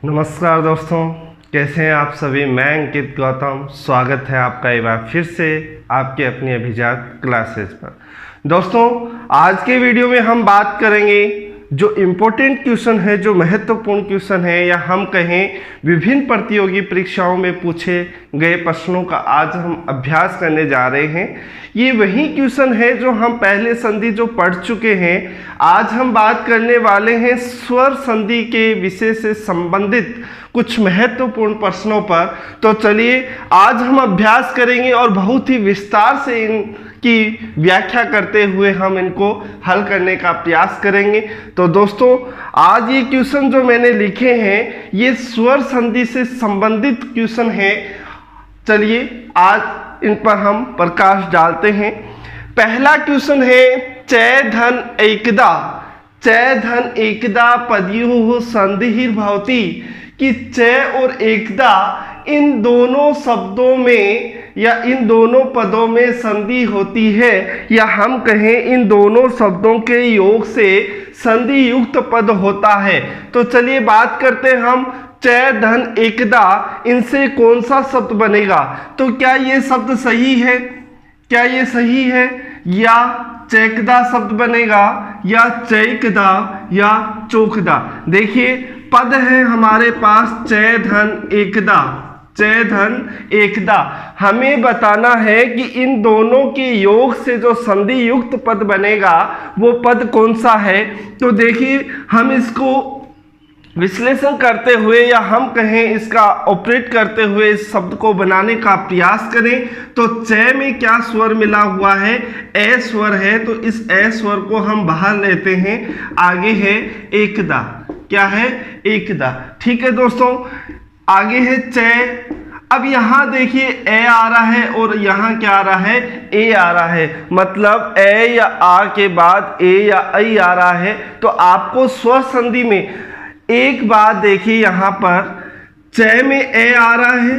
नमस्कार दोस्तों, कैसे हैं आप सभी। मैं अंकित गौतम, स्वागत है आपका एक बार फिर से आपके अपनी अभिजात क्लासेस पर। दोस्तों, आज के वीडियो में हम बात करेंगे जो इम्पोर्टेंट क्वेश्चन है, जो महत्वपूर्ण क्वेश्चन है, या हम कहें विभिन्न प्रतियोगी परीक्षाओं में पूछे गए प्रश्नों का आज हम अभ्यास करने जा रहे हैं। ये वही क्वेश्चन है जो हम पहले संधि जो पढ़ चुके हैं। आज हम बात करने वाले हैं स्वर संधि के विषय से संबंधित कुछ महत्वपूर्ण प्रश्नों पर। तो चलिए आज हम अभ्यास करेंगे और बहुत ही विस्तार से इनकी व्याख्या करते हुए हम इनको हल करने का प्रयास करेंगे। तो दोस्तों, आज ये क्वेश्चन जो मैंने लिखे हैं ये स्वर संधि से संबंधित क्वेश्चन है। चलिए आज इन पर हम प्रकाश डालते हैं। पहला क्वेश्चन है चय धन एकदा। चय धन एकदा पदयुः संधिर्भवति, कि चय और एकदा इन दोनों शब्दों में या इन दोनों पदों में संधि होती है, या हम कहें इन दोनों शब्दों के योग से संधि युक्त पद होता है। तो चलिए बात करते हैं हम चय धन एकदा, इनसे कौन सा शब्द बनेगा। तो क्या ये शब्द सही है? क्या ये सही है? या चैकदा शब्द बनेगा, या चैकदा, या चोकदा। देखिए पद है हमारे पास चय धन एकदा। चय धन एकदा, हमें बताना है कि इन दोनों के योग से जो संधि युक्त पद बनेगा वो पद कौन सा है। तो देखिए हम इसको विश्लेषण करते हुए, या हम कहें इसका ऑपरेट करते हुए इस शब्द को बनाने का प्रयास करें। तो चय में क्या स्वर मिला हुआ है? ए स्वर है, तो इस ए स्वर को हम बाहर लेते हैं। आगे है एकदा। क्या है? एकदा। ठीक है दोस्तों, आगे है चय। अब यहाँ देखिए ए आ रहा है और यहाँ क्या आ रहा है? ए आ रहा है। मतलब ए या आ के बाद ए या ऐ आ रहा है। तो आपको स्वर संधि में एक बात देखिए, यहाँ पर चय में ए आ रहा है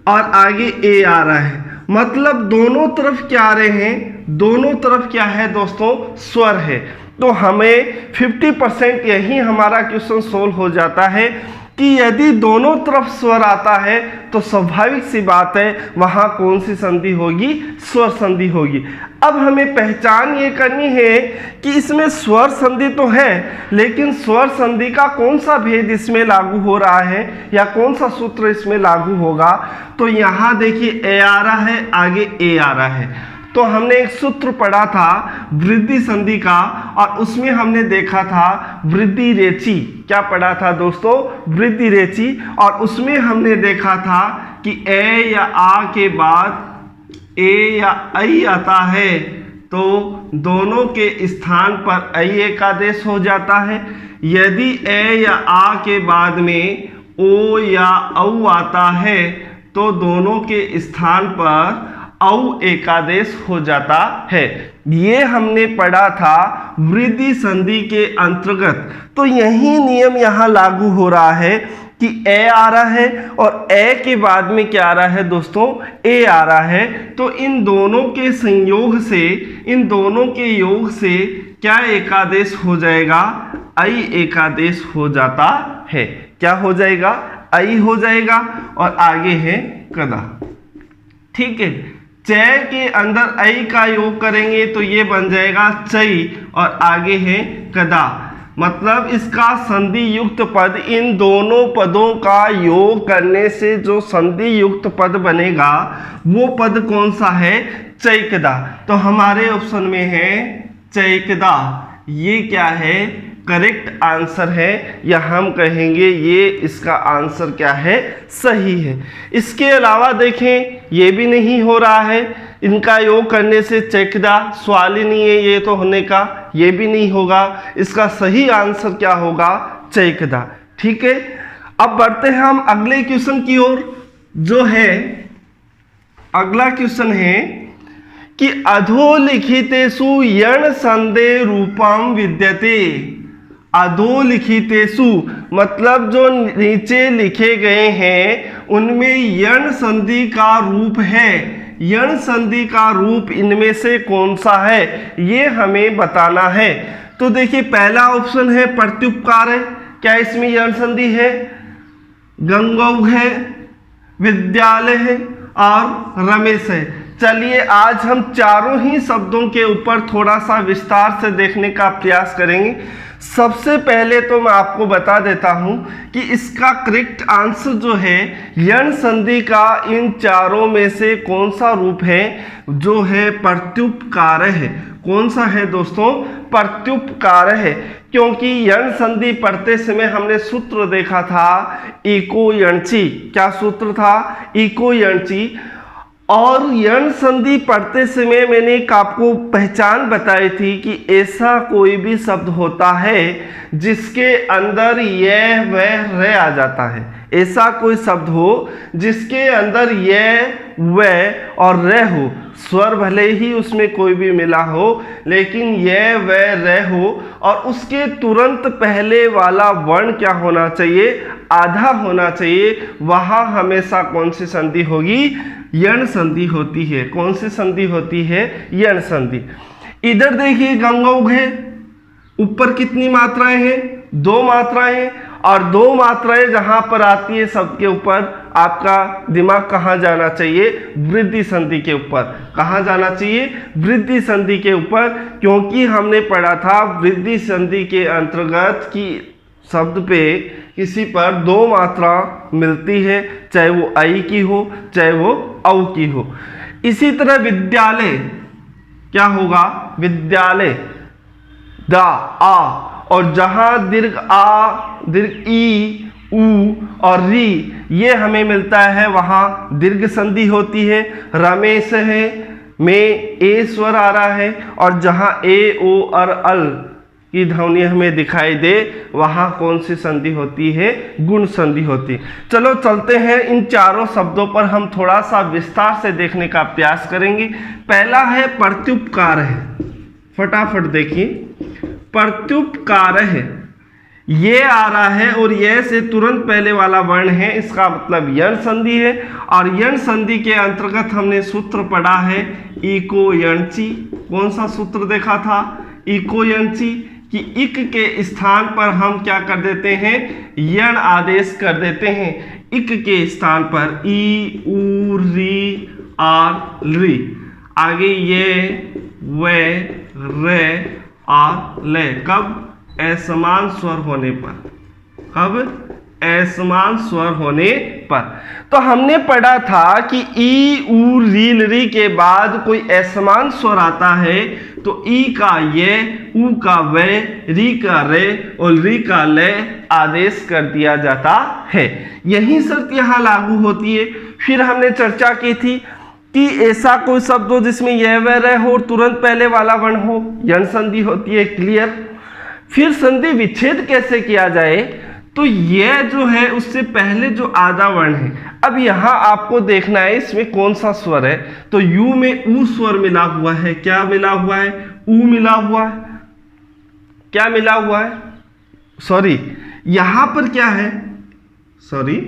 और आगे ए आ रहा है। मतलब दोनों तरफ क्या आ रहे हैं? दोनों तरफ क्या है दोस्तों? स्वर है। तो हमें 50% यही हमारा क्वेश्चन सोल्व हो जाता है कि यदि दोनों तरफ स्वर आता है तो स्वाभाविक सी बात है वहाँ कौन सी संधि होगी? स्वर संधि होगी। अब हमें पहचान ये करनी है कि इसमें स्वर संधि तो है, लेकिन स्वर संधि का कौन सा भेद इसमें लागू हो रहा है, या कौन सा सूत्र इसमें लागू होगा। तो यहाँ देखिए ए आ रहा है, आगे ए आ रहा है। तो हमने एक सूत्र पढ़ा था वृद्धि संधि का, और उसमें हमने देखा था वृद्धि रेची। क्या पढ़ा था दोस्तों? वृद्धि रेची। और उसमें हमने देखा था कि ए या आ के बाद ए या ऐ आता है तो दोनों के स्थान पर ऐ एक आदेश हो जाता है। यदि ए या आ के बाद में ओ या औ आता है तो दोनों के स्थान पर औ एकादेश हो जाता है। ये हमने पढ़ा था वृद्धि संधि के अंतर्गत। तो यही नियम यहाँ लागू हो रहा है कि ए आ रहा है और ए के बाद में क्या आ रहा है दोस्तों? ए आ रहा है। तो इन दोनों के संयोग से, इन दोनों के योग से क्या एकादेश हो जाएगा? ऐ एकादेश हो जाता है। क्या हो जाएगा? ऐ हो जाएगा। और आगे है कदा। ठीक है, चय के अंदर ऐ का योग करेंगे तो ये बन जाएगा चई, और आगे है कदा। मतलब इसका संधि युक्त पद, इन दोनों पदों का योग करने से जो संधि युक्त पद बनेगा वो पद कौन सा है? चैकदा। तो हमारे ऑप्शन में है चैकदा। ये क्या है? करेक्ट आंसर है, या हम कहेंगे ये इसका आंसर क्या है? सही है। इसके अलावा देखें ये भी नहीं हो रहा है, इनका योग करने से चैकदा, सवाल ही नहीं है ये तो होने का, ये भी नहीं होगा। इसका सही आंसर क्या होगा? चैकदा। ठीक है, अब बढ़ते हैं हम अगले क्वेश्चन की ओर। जो है अगला क्वेश्चन है कि अधोलिखितेषु यण संधे रूपम विद्यते। अधोलिखितेषु मतलब जो नीचे लिखे गए हैं उनमें यण संधि का रूप है। यण संधि का रूप इनमें से कौन सा है ये हमें बताना है। तो देखिए पहला ऑप्शन है प्रत्युपकार है। क्या इसमें यण संधि है? गंगऊ है, विद्यालय है और रमेश है। चलिए आज हम चारों ही शब्दों के ऊपर थोड़ा सा विस्तार से देखने का प्रयास करेंगे। सबसे पहले तो मैं आपको बता देता हूं कि इसका करेक्ट आंसर जो है यण संधि का इन चारों में से कौन सा रूप है, जो है प्रत्युपकार है। कौन सा है दोस्तों? प्रत्युपकार है। क्योंकि यण संधि पढ़ते समय हमने सूत्र देखा था इको यणची। क्या सूत्र था? इको यणची। और यण संधि पढ़ते समय मैंने एक आपको पहचान बताई थी कि ऐसा कोई भी शब्द होता है जिसके अंदर यह वह रे आ जाता है। ऐसा कोई शब्द हो जिसके अंदर यह वह और रे हो, स्वर भले ही उसमें कोई भी मिला हो लेकिन यह वह रे हो, और उसके तुरंत पहले वाला वर्ण क्या होना चाहिए? आधा होना चाहिए। वहाँ हमेशा कौन सी संधि होगी? यण संधि होती है। कौन सी संधि होती है? यण संधि। इधर देखिए गंगऊ है, ऊपर कितनी मात्राएं हैं? 2 मात्राएं हैं। और 2 मात्राएं जहां पर आती है शब्द के ऊपर, आपका दिमाग कहाँ जाना चाहिए? वृद्धि संधि के ऊपर। कहाँ जाना चाहिए? वृद्धि संधि के ऊपर। क्योंकि हमने पढ़ा था वृद्धि संधि के अंतर्गत कि शब्द पे किसी पर 2 मात्रा मिलती है, चाहे वो आई की हो चाहे वो औ की हो। इसी तरह विद्यालय क्या होगा? विद्यालय दा आ, और जहां दीर्घ आ, दीर्घ ई, ऊ और री ये हमें मिलता है वहां दीर्घ संधि होती है। रमेश है में ए स्वर आ रहा है, और जहां ए ओ और अल की ध्वनि हमें दिखाई दे वहां कौन सी संधि होती है? गुण संधि होती है। चलो चलते हैं, इन चारों शब्दों पर हम थोड़ा सा विस्तार से देखने का प्रयास करेंगे। पहला है प्रत्युपकार है। फटाफट देखिए, प्रत्युपकार है, ये आ रहा है और ये से तुरंत पहले वाला वर्ण है, इसका मतलब यण संधि है। और यण संधि के अंतर्गत हमने सूत्र पढ़ा है इको यणची। कौन सा सूत्र देखा था? इको यणची, कि इक के स्थान पर हम क्या कर देते हैं? यण आदेश कर देते हैं। इक के स्थान पर ई, ऊ, री, आर, री, आगे ये वे, रे और ले। कब? असमान स्वर होने पर। कब? असमान स्वर होने पर। तो हमने पढ़ा था कि ई, ऊ, री के बाद कोई असमान स्वर आता है तो ई का ये, ऊ का वे, री का रे और री का ले आदेश कर दिया जाता है। यही शर्त यहाँ लागू होती है। फिर हमने चर्चा की थी कि ऐसा कोई शब्द हो जिसमें यह वह रह हो और तुरंत पहले वाला वर्ण हो, यण संधि होती है। क्लियर? फिर संधि विच्छेद कैसे किया जाए? तो यह जो है उससे पहले जो आधा वर्ण है, अब यहाँ आपको देखना है इसमें कौन सा स्वर है। तो यू में ऊ स्वर मिला हुआ है। क्या मिला हुआ है? ऊ मिला हुआ है। क्या मिला हुआ है? सॉरी, यहां पर क्या है? सॉरी,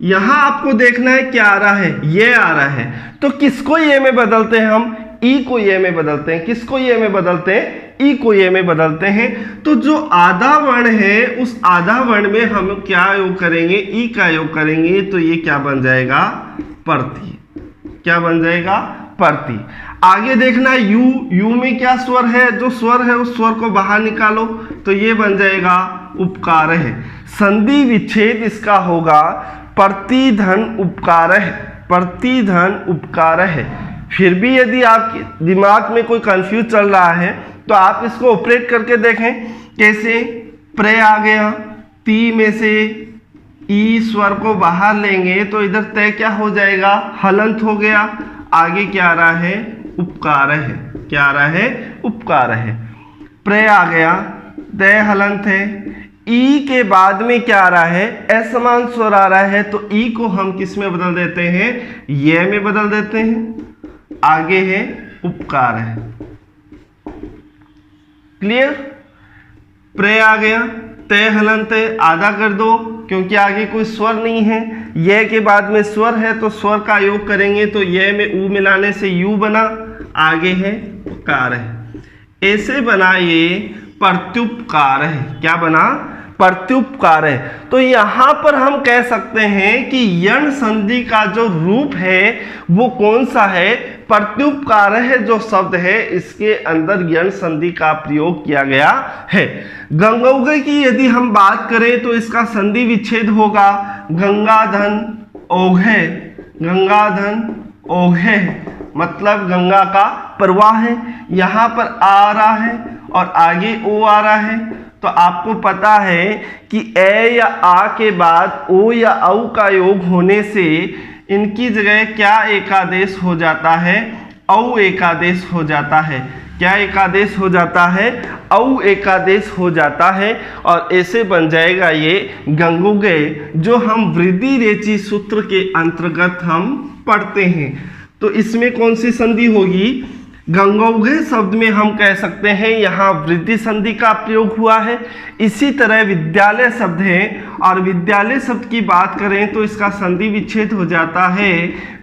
यहां आपको देखना है क्या आ रहा है? ये आ रहा है। तो किसको ये में बदलते हैं हम? ई को ये में बदलते हैं। किसको ये में बदलते हैं? ई को ये में बदलते हैं। तो जो आधा वर्ण है उस आधा वर्ण में हम क्या योग करेंगे? ई का योग करेंगे। तो ये क्या बन जाएगा? प्रति। क्या बन जाएगा? प्रति। आगे देखना यू, यू में क्या स्वर है? जो स्वर है उस स्वर को बाहर निकालो तो ये बन जाएगा उपकार है। संधि विच्छेद इसका होगा प्रतिधन उपकार है। प्रतिधन उपकार है। फिर भी यदि आपके दिमाग में कोई कंफ्यूज चल रहा है तो आप इसको ऑपरेट करके देखें। कैसे? प्रे आ गया, ती में से ई स्वर को बाहर लेंगे तो इधर तय क्या हो जाएगा? हलंत हो गया। आगे क्या आ रहा है? उपकार है। क्या आ रहा है? उपकार है। प्रे आ गया, तय हलंत है। ई के बाद में क्या आ रहा है? असमान स्वर आ रहा है। तो ई को हम किस में बदल देते हैं? ये में बदल देते हैं। आगे है उपकार है। क्लियर? प्रे आ गया, तय हलंत है, आधा कर दो क्योंकि आगे कोई स्वर नहीं है। ये के बाद में स्वर है तो स्वर का योग करेंगे तो ये में ऊ मिलाने से यू बना। आगे है उपकार है। ऐसे बना ये प्रत्युपकार है। क्या बना? प्रत्युपकार है। तो यहाँ पर हम कह सकते हैं कि यण संधि का जो रूप है वो कौन सा है, प्रत्युपकार है। जो शब्द है इसके अंदर यण संधि का प्रयोग किया गया है। गंगौघ की यदि हम बात करें तो इसका संधि विच्छेद होगा गंगाधन ओघे, गंगाधन ओघे मतलब गंगा का प्रवाह है। यहाँ पर आ रहा है और आगे ओ आ रहा है। तो आपको पता है कि ए या आ के बाद ओ या औ का योग होने से इनकी जगह क्या एकादेश हो जाता है, औ एकादेश हो जाता है। क्या एकादेश हो जाता है, औ एकादेश हो जाता है। और ऐसे बन जाएगा ये गंगोगे, जो हम वृद्धि रेचि सूत्र के अंतर्गत हम पढ़ते हैं। तो इसमें कौन सी संधि होगी, गंगौघे शब्द में हम कह सकते हैं यहाँ वृद्धि संधि का प्रयोग हुआ है। इसी तरह विद्यालय शब्द है और विद्यालय शब्द की बात करें तो इसका संधि विच्छेद हो जाता है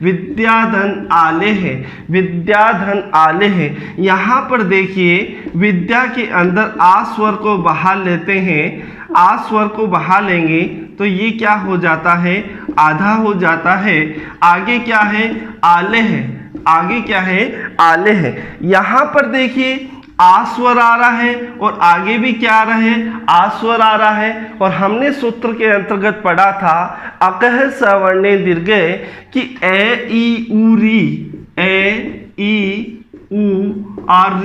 विद्याधन आले है, विद्याधन आले है। यहाँ पर देखिए विद्या के अंदर आ स्वर को बहा लेते हैं, आ स्वर को बहा लेंगे तो ये क्या हो जाता है, आधा हो जाता है। आगे क्या है, आले है, आगे क्या है, आले है। यहाँ पर देखिए आ स्वर आ रहा है और आगे भी क्या आ रहा है, आ स्वर आ रहा है। और हमने सूत्र के अंतर्गत पढ़ा था अकह सवर्णे दीर्घे कि ए ई उ री, ए ई उ और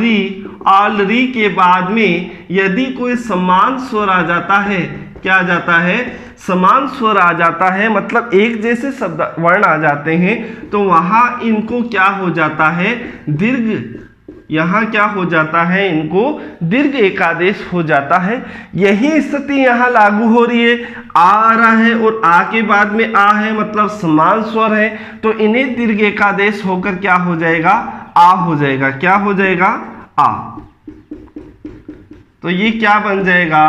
री के बाद में यदि कोई समान स्वर आ जाता है, क्या आ जाता है, समान स्वर आ जाता है, मतलब एक जैसे शब्द वर्ण आ जाते हैं तो वहां इनको क्या हो जाता है, दीर्घ, यहाँ क्या हो जाता है, इनको दीर्घ एकादेश हो जाता है। यही स्थिति यहाँ लागू हो रही है। आ रहा है और आ के बाद में आ है, मतलब समान स्वर है, तो इन्हें दीर्घ एकादेश होकर क्या हो जाएगा, आ हो जाएगा। क्या हो जाएगा, आ। तो ये क्या बन जाएगा,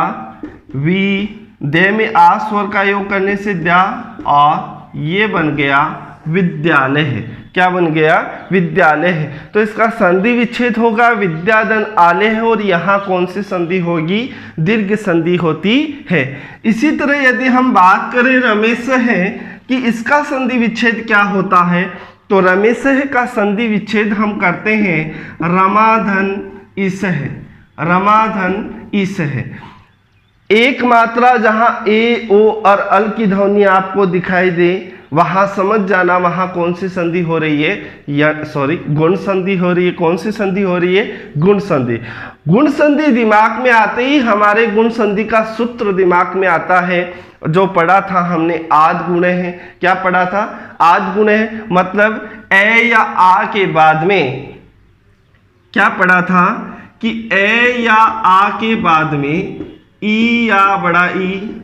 वी, दे में आ स्वर का योग करने से द्या, और ये बन गया विद्यालय है। क्या बन गया, विद्यालय है। तो इसका संधि विच्छेद होगा विद्याधन आले है और यहाँ कौन सी संधि होगी, दीर्घ संधि होती है। इसी तरह यदि हम बात करें रमेश है कि इसका संधि विच्छेद क्या होता है, तो रमेश का संधि विच्छेद हम करते हैं रमाधन ईस है, रमाधन ईस है। एक मात्रा जहां ए ओ और अल की ध्वनि आपको दिखाई दे वहां समझ जाना वहां कौन सी संधि हो रही है, या सॉरी गुण संधि हो रही है। कौन सी संधि हो रही है, गुण संधि। गुण संधि दिमाग में आते ही हमारे गुण संधि का सूत्र दिमाग में आता है, जो पढ़ा था हमने आद गुणे है। क्या पढ़ा था, आद गुणे है, मतलब ए या आ के बाद में क्या पढ़ा था कि ए या आ के बाद में ई या बड़ा ई,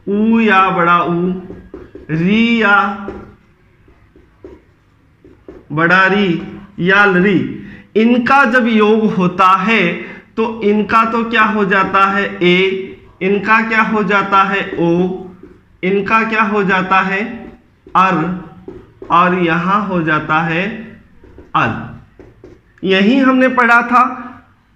ऊ या बड़ा ऊ, री या बड़ा री या री, इनका जब योग होता है तो इनका तो क्या हो जाता है ए, इनका क्या हो जाता है ओ, इनका क्या हो जाता है अर, और यहां हो जाता है अल। यही हमने पढ़ा था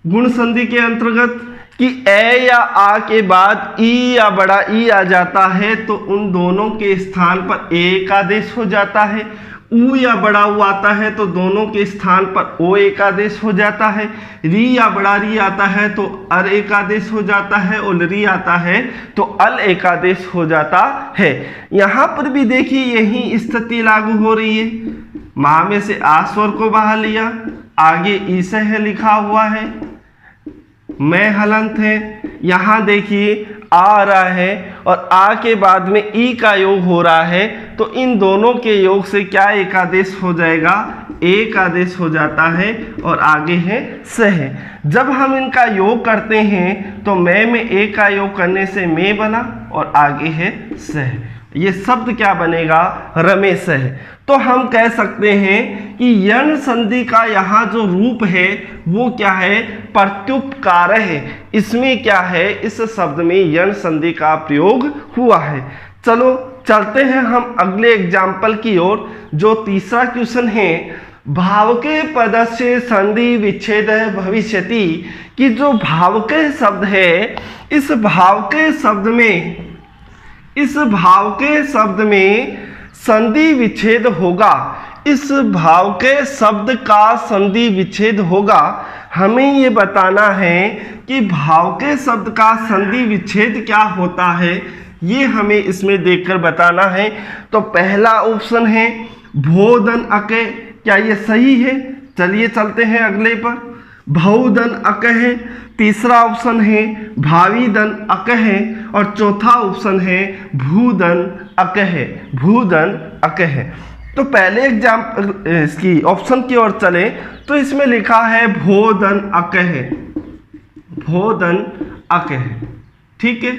गुण संधि के अंतर्गत कि ए या आ के बाद ई या बड़ा ई आ जाता है तो उन दोनों के स्थान पर ए एकादेश हो जाता है। ऊ या बड़ा ऊ आता है तो दोनों के स्थान पर ओ एकादेश हो जाता है। री या बड़ा री आता है तो अर एकादेश हो जाता है, और री आता है तो अल एकादेश हो जाता है। यहाँ पर भी देखिए यही स्थिति लागू हो रही है। माँ में से आ स्वर को बहा लिया, आगे ई से है लिखा हुआ है, मैं हलंत है। यहाँ देखिए आ रहा है और आ के बाद में ई का योग हो रहा है, तो इन दोनों के योग से क्या एकादेश हो जाएगा, एक आदेश हो जाता है, और आगे है स है। जब हम इनका योग करते हैं तो मैं में एक का योग करने से मैं बना और आगे है स है। ये शब्द क्या बनेगा, रमेश है। तो हम कह सकते हैं कि यण संधि का यहाँ जो रूप है वो क्या है, प्रत्युपकार है। इसमें क्या है, इस शब्द में यण संधि का प्रयोग हुआ है। चलो चलते हैं हम अगले एग्जाम्पल की ओर, जो तीसरा क्वेश्चन है। भावके पदस्य संधि विच्छेद भविष्यति, कि जो भावके शब्द है, इस भावके शब्द में संधि विच्छेद होगा। इस भावके शब्द का संधि विच्छेद होगा। हमें ये बताना है कि भावके शब्द का संधि विच्छेद क्या होता है, ये हमें इसमें देखकर बताना है। तो पहला ऑप्शन है भोदन अके, क्या ये सही है? चलिए चलते हैं अगले पर। भौदन अक है। तीसरा ऑप्शन है भावीदन अक है। और चौथा ऑप्शन है भूदन अक है। भूदन अक है। तो पहले एग्जाम्पल इसकी ऑप्शन की ओर चले तो इसमें लिखा है भोदन अक है। भोदन अक है, ठीक है।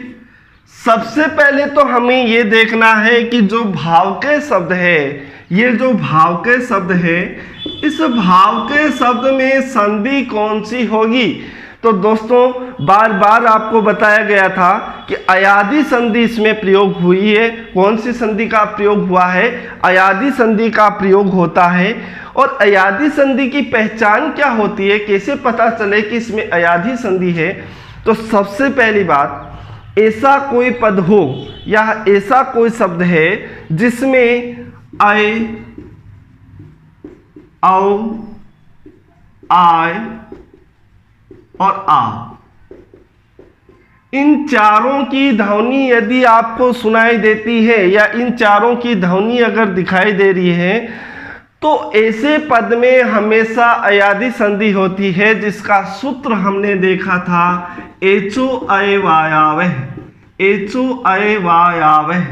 सबसे पहले तो हमें ये देखना है कि जो भावके शब्द है, ये जो भावके शब्द है, इस भावके शब्द में संधि कौन सी होगी। तो दोस्तों बार बार आपको बताया गया था कि अयादि संधि इसमें प्रयोग हुई है। कौन सी संधि का प्रयोग हुआ है? अयादि संधि का प्रयोग होता है। और अयादि संधि की पहचान क्या होती है, कैसे पता चले कि इसमें अयादि संधि है? तो सबसे पहली बात, ऐसा कोई पद हो या ऐसा कोई शब्द है जिसमें आय, औ, आय और आ, इन चारों की ध्वनि यदि आपको सुनाई देती है या इन चारों की ध्वनि अगर दिखाई दे रही है, तो ऐसे पद में हमेशा अयादि संधि होती है, जिसका सूत्र हमने देखा था एचो अय वायावह। एचो अय वायावह,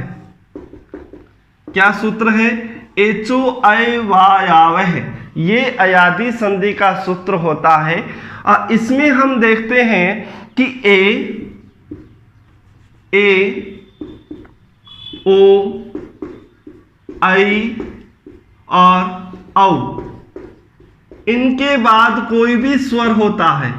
क्या सूत्र है? एचो अय वायावह, ये अयादि संधि का सूत्र होता है। और इसमें हम देखते हैं कि ए, ओ, आई और औ, इनके बाद कोई भी स्वर होता है।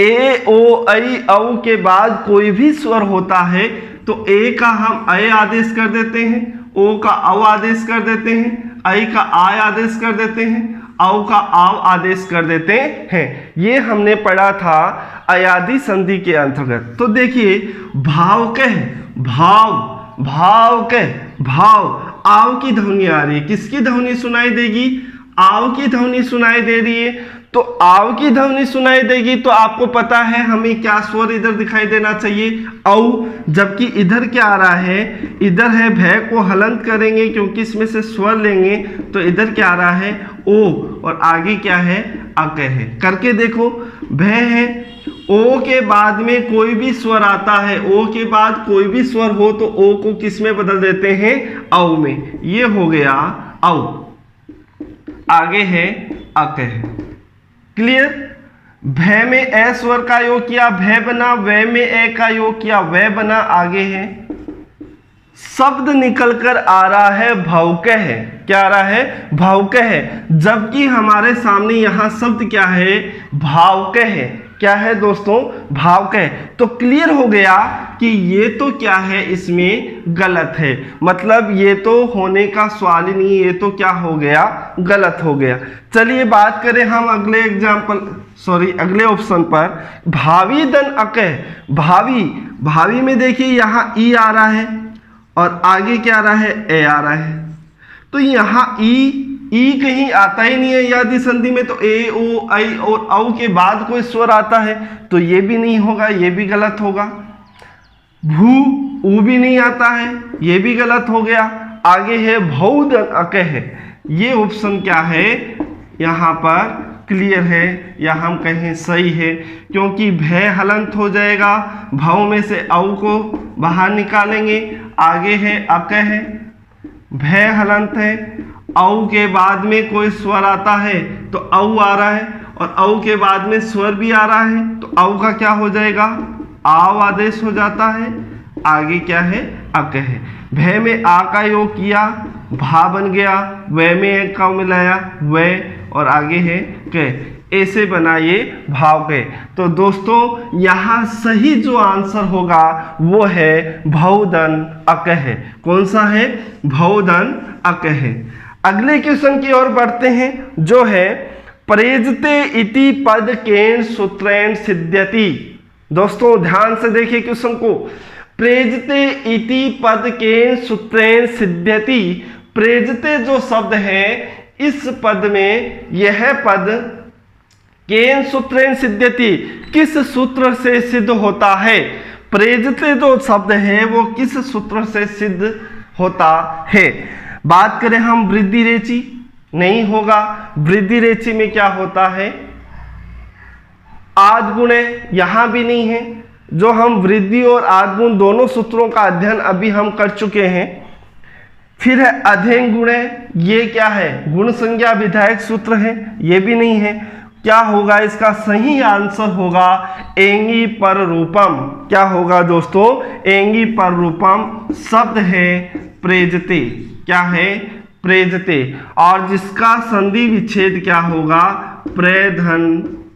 ए, ओ, आई, औ के बाद कोई भी स्वर होता है तो ए का हम अय आदेश कर देते हैं, ओ का औ आदेश कर देते हैं, आई का आय आदेश कर देते हैं, औ का आव आदेश कर देते हैं। ये हमने पढ़ा था अयादि संधि के अंतर्गत। तो देखिए भावके, भाव, भावके, भाव, आव की ध्वनि आ रही है। किसकी ध्वनि सुनाई देगी? आव की ध्वनि सुनाई दे रही है। तो आव की ध्वनि सुनाई देगी तो आपको पता है हमें क्या स्वर इधर दिखाई देना चाहिए? औ। जबकि इधर क्या आ रहा है? इधर है भय को हलंत करेंगे क्योंकि इसमें से स्वर लेंगे, तो इधर क्या आ रहा है? ओ। और आगे क्या है? अक है। करके देखो, भय है, ओ के बाद में कोई भी स्वर आता है, ओ के बाद कोई भी स्वर हो तो ओ को किस में बदल देते हैं? औ में। ये हो गया औ। आगे है अक है। क्लियर? भय में ए स्वर का योग किया, भय बना। वै में ए का योग किया, वै बना। आगे है शब्द निकलकर आ रहा है भौके है। क्या आ रहा है? भौके है। जबकि हमारे सामने यहां शब्द क्या है? भावके है। क्या है दोस्तों? भावके है। तो क्लियर हो गया कि ये तो क्या है, इसमें गलत है। मतलब ये तो होने का सवाल ही नहीं, ये तो क्या हो गया? गलत हो गया। चलिए बात करें हम अगले अगले ऑप्शन पर। भावी दन अक है। भावी, भावी में देखिए यहाँ ई आ रहा है और आगे क्या आ रहा है? ए आ रहा है। तो यहाँ ई कहीं आता ही नहीं है अयादि संधि में। तो ए, ओ, आई और औ के बाद कोई स्वर आता है तो ये भी नहीं होगा, ये भी गलत होगा। भू, ऊ भी नहीं आता है, ये भी गलत हो गया। आगे है भौदन अक है। ये ऑप्शन क्या है? यहाँ पर क्लियर है या हम कहें सही है, क्योंकि भय हलंत हो जाएगा। भाव में से औ को बाहर निकालेंगे। आगे है अक है, भय हलंत है। औ के बाद में कोई स्वर आता है तो औ आ रहा है, और औ के बाद में स्वर भी आ रहा है तो औ का क्या हो जाएगा? आव आदेश हो जाता है। आगे क्या है? अक है। भय में आ का योग किया, भा बन गया। वै में एक का मिलाया, वै। और आगे है क। ऐसे बनाइए भाव के। तो दोस्तों यहाँ सही जो आंसर होगा वो है भौदन अक है। कौन सा है? भौदन अक है। अगले क्वेश्चन की ओर बढ़ते हैं, जो है प्रेजते इति पद केन सूत्रेण सिद्ध्यति। दोस्तों ध्यान से देखिए क्वेश्चन को, प्रेजते इति पद केन सूत्रेण सिद्ध्यति। प्रेजते जो शब्द है इस पद में, यह पद केन सूत्रेण सिद्ध्यति, किस सूत्र से सिद्ध होता है। प्रेजते जो शब्द है वो किस सूत्र से सिद्ध होता है। बात करें हम वृद्धि रेचि, नहीं होगा। वृद्धि रेचि में क्या होता है, आद्गुणे, यहां भी नहीं है। जो हम वृद्धि और आद्गुण दोनों सूत्रों का अध्ययन अभी हम कर चुके हैं। फिर है अध्ययन गुणे, ये क्या है, गुण संज्ञा विधायक सूत्र है, ये भी नहीं है। क्या होगा, इसका सही आंसर होगा एंगी पर रूपम। क्या होगा दोस्तों, एंगी पर रूपम शब्द है प्रेजते। क्या है, प्रेजते। और जिसका संधि विच्छेद क्या होगा, प्रेधन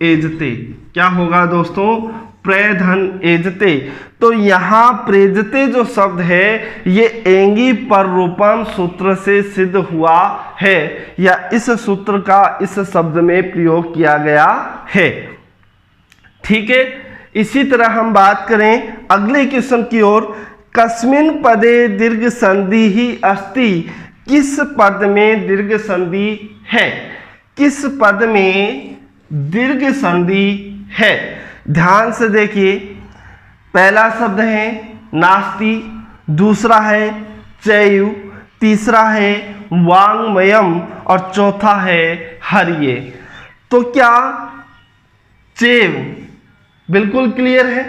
एजते। क्या होगा दोस्तों, प्रेधन एजते। तो यहाँ प्रेजते जो शब्द है ये एंगी पर रूपम सूत्र से सिद्ध हुआ है, या इस सूत्र का इस शब्द में प्रयोग किया गया है। ठीक है, इसी तरह हम बात करें अगले क्वेश्चन की ओर, कस्मिन पदे दीर्घ संधि ही अस्ति। किस पद में दीर्घ संधि है, किस पद में दीर्घ संधि है। ध्यान से देखिए, पहला शब्द है नास्ति, दूसरा है चैयु, तीसरा है वांग्मयम और चौथा है हरिये। तो क्या चेव बिल्कुल क्लियर है।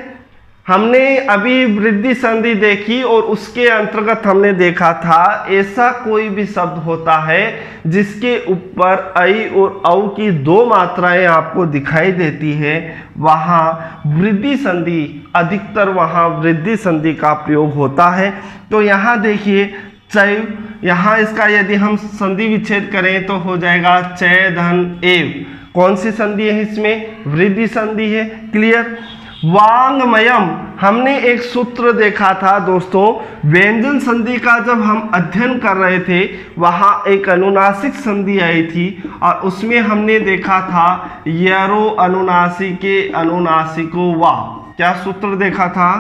हमने अभी वृद्धि संधि देखी और उसके अंतर्गत हमने देखा था ऐसा कोई भी शब्द होता है जिसके ऊपर ऐ और औ की दो मात्राएं आपको दिखाई देती है, वहां वृद्धि संधि, अधिकतर वहां वृद्धि संधि का प्रयोग होता है। तो यहां देखिए चैव, यहाँ इसका यदि हम संधि विच्छेद करें तो हो जाएगा चै धन एव। कौन सी संधि है इसमें, वृद्धि संधि है। क्लियर। वांग्मयम, हमने एक सूत्र देखा था दोस्तों, व्यंजन संधि का जब हम अध्ययन कर रहे थे वहां एक अनुनासिक संधि आई थी और उसमें हमने देखा था यरो अनुनासिके अनुनासिको वा। क्या सूत्र देखा था,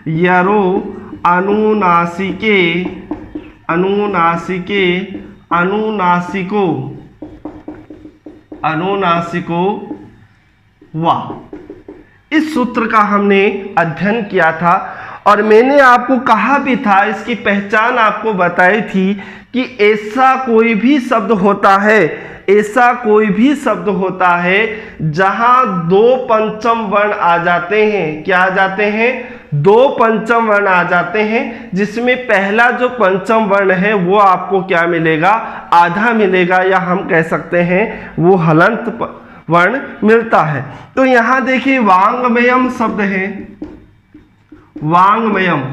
यरो अनुनासिके अनुनासिके अनुनासिको अनुनासिको वा। इस सूत्र का हमने अध्ययन किया था और मैंने आपको कहा भी था, इसकी पहचान आपको बताई थी कि ऐसा कोई भी शब्द होता है, ऐसा कोई भी शब्द होता है जहां दो पंचम वर्ण आ जाते हैं। क्या आ जाते हैं, दो पंचम वर्ण आ जाते हैं, जिसमें पहला जो पंचम वर्ण है वो आपको क्या मिलेगा, आधा मिलेगा, या हम कह सकते हैं वो हलंत वर्ण मिलता है। तो यहां देखिए वांग्मयम शब्द है, वांग्मयम।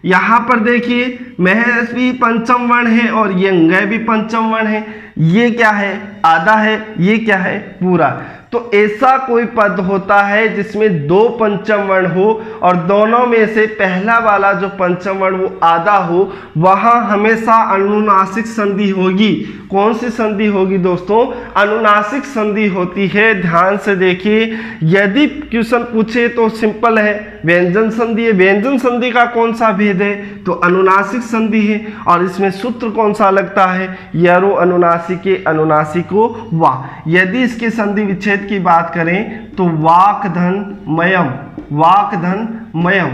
यहां पर देखिए महस भी पंचम वर्ण है और यंग भी पंचम वर्ण है। ये क्या है, आधा है, ये क्या है, पूरा। तो ऐसा कोई पद होता है जिसमें दो पंचम वर्ण हो और दोनों में से पहला वाला जो पंचम वर्ण वो आधा हो, वहां हमेशा अनुनासिक संधि होगी। कौन सी संधि होगी दोस्तों, अनुनासिक संधि होती है। ध्यान से देखिए, यदि क्वेश्चन पूछे तो सिंपल है, व्यंजन संधि है। व्यंजन संधि का कौन सा भेद है, तो अनुनासिक संधि है। और इसमें सूत्र कौन सा लगता है, यरो अनुनासिके अनुनासिको वा। यदि इसके संधि विच्छेद की बात करें तो वाक्धन मयम, वाक्धन मयम,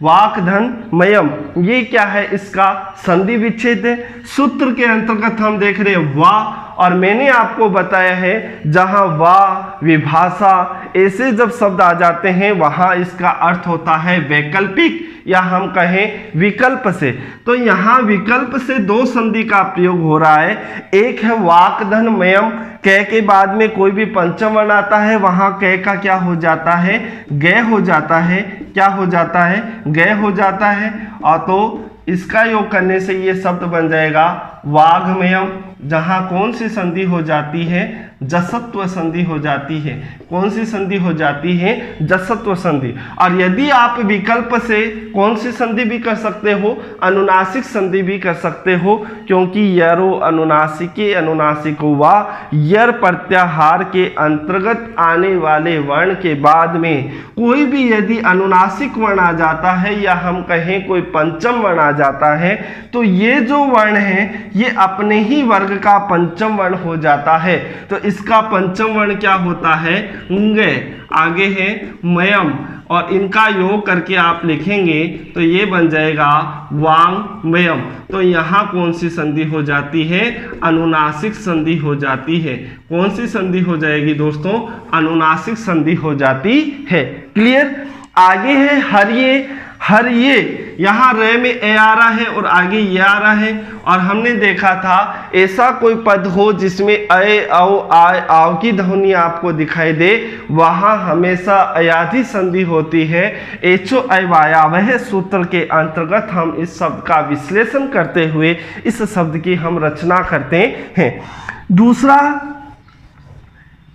वाक्धन मयम, ये क्या है, इसका संधि विच्छेद है। सूत्र के अंतर्गत हम देख रहे हैं वा, और मैंने आपको बताया है जहां वा, विभाषा ऐसे जब शब्द आ जाते हैं वहां इसका अर्थ होता है वैकल्पिक, या हम कहें विकल्प से। तो यहाँ विकल्प से दो संधि का प्रयोग हो रहा है। एक है वाक्धन मयम, कै के बाद में कोई भी पंचम वर्ण आता है वहां कै का क्या हो जाता है, गय हो जाता है। क्या हो जाता है, गय हो जाता है। और तो इसका योग करने से ये शब्द बन जाएगा वाग्मयम, जहां कौन सी संधि हो जाती है, जसत्व संधि हो जाती है। कौन सी संधि हो जाती है, जसत्व संधि। और यदि आप विकल्प से कौन सी संधि भी कर सकते हो, अनुनासिक संधि भी कर सकते हो, क्योंकि यरो अनुनासिके अनुनासिको वा, यर प्रत्याहार के अंतर्गत आने वाले वर्ण के बाद में कोई भी यदि अनुनासिक वर्ण आ जाता है या हम कहें कोई पंचम वर्ण आ जाता है, तो ये जो वर्ण है ये अपने ही वर्ग का पंचम वर्ण हो जाता है। तो इसका पंचम वर्ण क्या होता है, ंगे, आगे है मयम, और इनका योग करके आप लिखेंगे तो ये बन जाएगा वांगमयम। तो यहाँ कौन सी संधि हो जाती है, अनुनासिक संधि हो जाती है। कौन सी संधि हो जाएगी दोस्तों, अनुनासिक संधि हो जाती है। क्लियर। आगे है हरिये, हरिये, यहाँ रे में ए आ रहा है और आगे ये आ रहा है। और हमने देखा था ऐसा कोई पद हो जिसमें अय औ आय आव की ध्वनि आपको दिखाई दे, वहां हमेशा अयाधि संधि होती है। एचो अयवायावह सूत्र के अंतर्गत हम इस शब्द का विश्लेषण करते हुए इस शब्द की हम रचना करते हैं। दूसरा,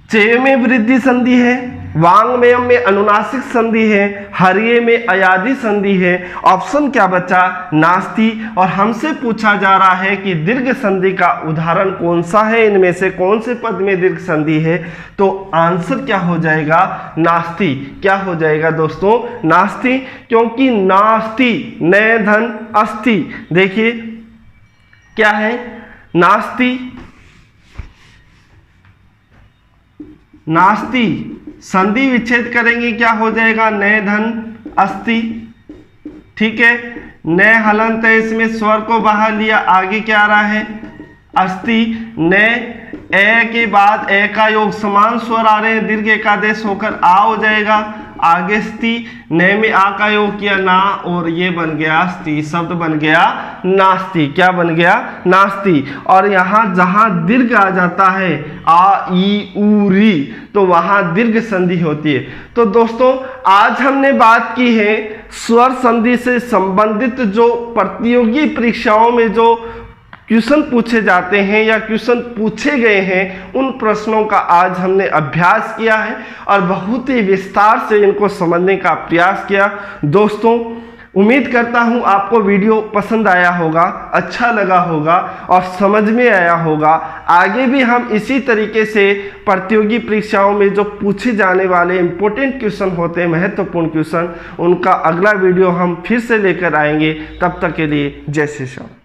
चे में वृद्धि संधि है, वांगमयम में अनुनासिक संधि है, हरिये में अयाधि संधि है। ऑप्शन क्या बचा, नास्ति। और हमसे पूछा जा रहा है कि दीर्घ संधि का उदाहरण कौन सा है, इनमें से कौन से पद में दीर्घ संधि है। तो आंसर क्या हो जाएगा, नास्ति। क्या हो जाएगा दोस्तों, नास्ति, क्योंकि नास्ति नय धन अस्ति। देखिए क्या है, नास्ति, नास्ति संधि विच्छेद करेंगे क्या हो जाएगा, नय धन अस्ति। ठीक है, नय हलंत है, इसमें स्वर को बाहर लिया, आगे क्या आ रहा है, अस्ति। नय, ए के बाद ए का योग, समान स्वर आ रहे हैं, दीर्घ एकादेश होकर आ हो जाएगा, आगे स्ति। नय में आ का योग किया ना, और ये बन गया स्ति, शब्द बन गया नास्ति। क्या बन गया, नास्ति। और यहाँ जहां दीर्घ आ जाता है आ ई उ री, तो वहां दीर्घ संधि होती है। तो दोस्तों आज हमने बात की है स्वर संधि से संबंधित जो प्रतियोगी परीक्षाओं में जो क्वेश्चन पूछे जाते हैं या क्वेश्चन पूछे गए हैं, उन प्रश्नों का आज हमने अभ्यास किया है और बहुत ही विस्तार से इनको समझने का प्रयास किया। दोस्तों उम्मीद करता हूं आपको वीडियो पसंद आया होगा, अच्छा लगा होगा और समझ में आया होगा। आगे भी हम इसी तरीके से प्रतियोगी परीक्षाओं में जो पूछे जाने वाले इंपॉर्टेंट क्वेश्चन होते हैं, महत्वपूर्ण क्वेश्चन, उनका अगला वीडियो हम फिर से लेकर आएंगे। तब तक के लिए जय श्री राम।